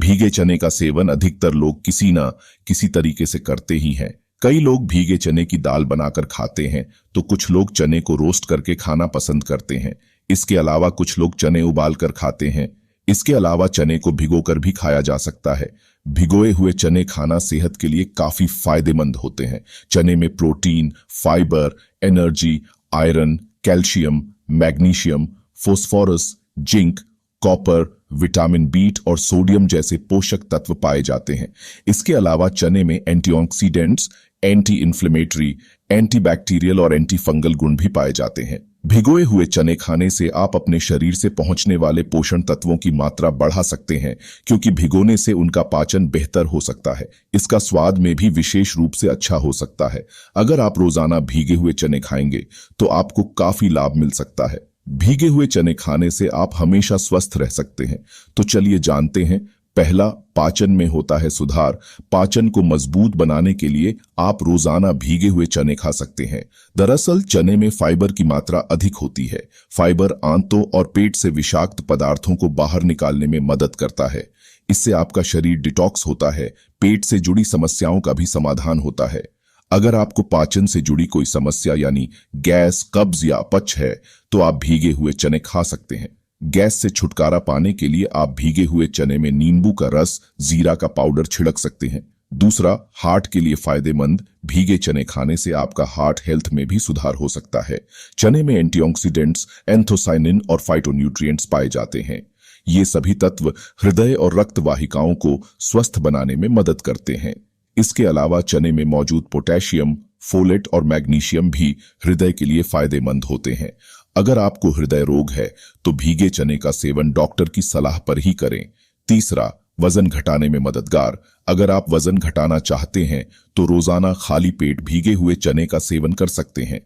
भीगे चने का सेवन अधिकतर लोग किसी न किसी तरीके से करते ही हैं। कई लोग भीगे चने की दाल बनाकर खाते हैं, तो कुछ लोग चने को रोस्ट करके खाना पसंद करते हैं। इसके अलावा कुछ लोग चने उबाल कर खाते हैं। इसके अलावा चने को भिगोकर भी खाया जा सकता है। भिगोए हुए चने खाना सेहत के लिए काफी फायदेमंद होते हैं। चने में protein, fibre, energy, iron, calcium, magnesium, phosphorus, zinc, copper, vitamin B और सोडियम जैसे पोषक तत्व पाए जाते हैं। इसके अलावा चने में एंटीऑक्सीडेंट्स, एंटी इन्फ्लेमेटरी, एंटीबैक्टीरियल और एंटी फंगल गुण भी पाए जाते हैं। भिगोए हुए चने खाने से आप अपने शरीर से पहुंचने वाले पोषण तत्वों की मात्रा बढ़ा सकते हैं, क्योंकि भिगोने से उनका पाचन बेहतर हो सकता है। इसका स्वाद में भी विशेष रूप से अच्छा हो सकता है। अगर आप रोजाना भीगे हुए चने खाएंगे तो आपको काफी लाभ मिल सकता है। भीगे हुए चने खाने से आप हमेशा स्वस्थ रह सकते हैं। तो चलिए जानते हैं। पहला, पाचन में होता है सुधार। पाचन को मजबूत बनाने के लिए आप रोजाना भीगे हुए चने खा सकते हैं। दरअसल चने में फाइबर की मात्रा अधिक होती है। फाइबर आंतों और पेट से विषाक्त पदार्थों को बाहर निकालने में मदद करता है। इससे आपका शरीर डिटॉक्स होता है। पेट से जुड़ी समस्याओं का भी समाधान होता है। अगर आपको पाचन से जुड़ी कोई समस्या यानी गैस, कब्ज या अपच है, तो आप भीगे हुए चने खा सकते हैं। गैस से छुटकारा पाने के लिए आप भीगे हुए चने में नींबू का रस, जीरा का पाउडर छिड़क सकते हैं। दूसरा, हार्ट के लिए फायदेमंद। भीगे चने खाने से आपका हार्ट हेल्थ में भी सुधार हो सकता है। चने में एंटीऑक्सीडेंट्स, एंथोसाइनिन और फाइटोन्यूट्रिएंट्स पाए जाते हैं। ये सभी तत्व हृदय और रक्त वाहिकाओं को स्वस्थ बनाने में मदद करते हैं। इसके अलावा चने में मौजूद पोटेशियम, फोलेट और मैग्नीशियम भी हृदय के लिए फायदेमंद होते हैं। अगर आपको हृदय रोग है तो भीगे चने का सेवन डॉक्टर की सलाह पर ही करें। तीसरा, वजन घटाने में मददगार। अगर आप वजन घटाना चाहते हैं तो रोजाना खाली पेट भीगे हुए चने का सेवन कर सकते हैं।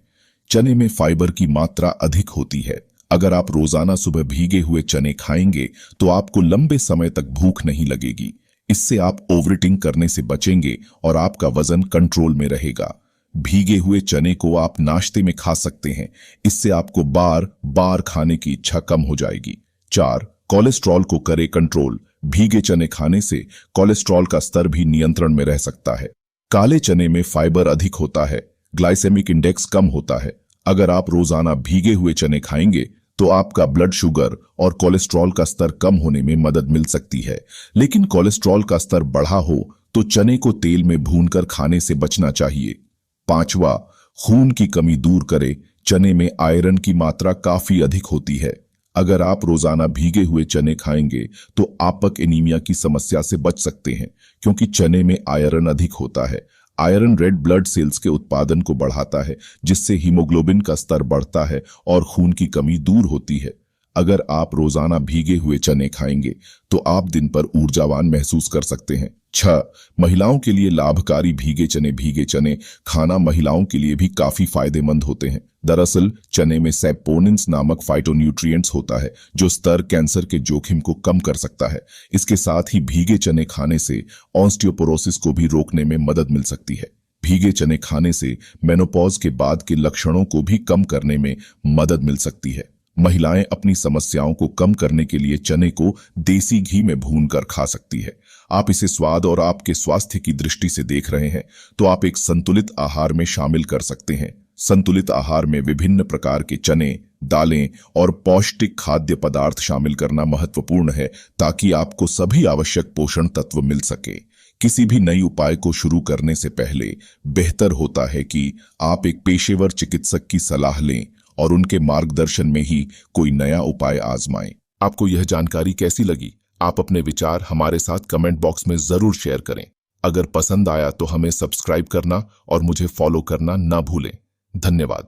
चने में फाइबर की मात्रा अधिक होती है। अगर आप रोजाना सुबह भीगे हुए चने खाएंगे तो आपको लंबे समय तक भूख नहीं लगेगी। इससे आप ओवरईटिंग करने से बचेंगे और आपका वजन कंट्रोल में रहेगा। भीगे हुए चने को आप नाश्ते में खा सकते हैं। इससे आपको बार बार खाने की इच्छा कम हो जाएगी। 4, कोलेस्ट्रॉल को करे कंट्रोल। भीगे चने खाने से कोलेस्ट्रॉल का स्तर भी नियंत्रण में रह सकता है। काले चने में फाइबर अधिक होता है। ग्लाइसेमिक इंडेक्स कम होता है। अगर आप रोजाना भीगे हुए चने खाएंगे तो आपका ब्लड शुगर और कोलेस्ट्रॉल का स्तर कम होने में मदद मिल सकती है। लेकिन कोलेस्ट्रॉल का स्तर बढ़ा हो तो चने को तेल में भूनकर खाने से बचना चाहिए। 5वां, खून की कमी दूर करे। चने में आयरन की मात्रा काफी अधिक होती है। अगर आप रोजाना भीगे हुए चने खाएंगे तो आपक एनीमिया की समस्या से बच सकते हैं, क्योंकि चने में आयरन अधिक होता है। आयरन रेड ब्लड सेल्स के उत्पादन को बढ़ाता है, जिससे हीमोग्लोबिन का स्तर बढ़ता है और खून की कमी दूर होती है। अगर आप रोजाना भीगे हुए चने खाएंगे तो आप दिन पर ऊर्जावान महसूस कर सकते हैं। 6, महिलाओं के लिए लाभकारी भीगे चने। भीगे चने खाना महिलाओं के लिए भी काफी फायदेमंद होते हैं। दरअसल चने में सैपोनिन्स नामक फाइटोन्यूट्रिएंट्स होता है, जो स्तर कैंसर के जोखिम को कम कर सकता है। इसके साथ ही भीगे चने खाने से ऑस्टियोपोरोसिस को भी रोकने में मदद मिल सकती है। भीगे चने खाने से मेनोपॉज के बाद के लक्षणों को भी कम करने में मदद मिल सकती है। महिलाएं अपनी समस्याओं को कम करने के लिए चने को देसी घी में भूनकर खा सकती है। आप इसे स्वाद और आपके स्वास्थ्य की दृष्टि से देख रहे हैं तो आप एक संतुलित आहार में शामिल कर सकते हैं। संतुलित आहार में विभिन्न प्रकार के चने, दालें और पौष्टिक खाद्य पदार्थ शामिल करना महत्वपूर्ण है, ताकि आपको सभी आवश्यक पोषण तत्व मिल सके। किसी भी नई उपाय को शुरू करने से पहले बेहतर होता है कि आप एक पेशेवर चिकित्सक की सलाह लें और उनके मार्गदर्शन में ही कोई नया उपाय आजमाएं। आपको यह जानकारी कैसी लगी? आप अपने विचार हमारे साथ कमेंट बॉक्स में जरूर शेयर करें। अगर पसंद आया तो हमें सब्सक्राइब करना और मुझे फॉलो करना ना भूलें। धन्यवाद।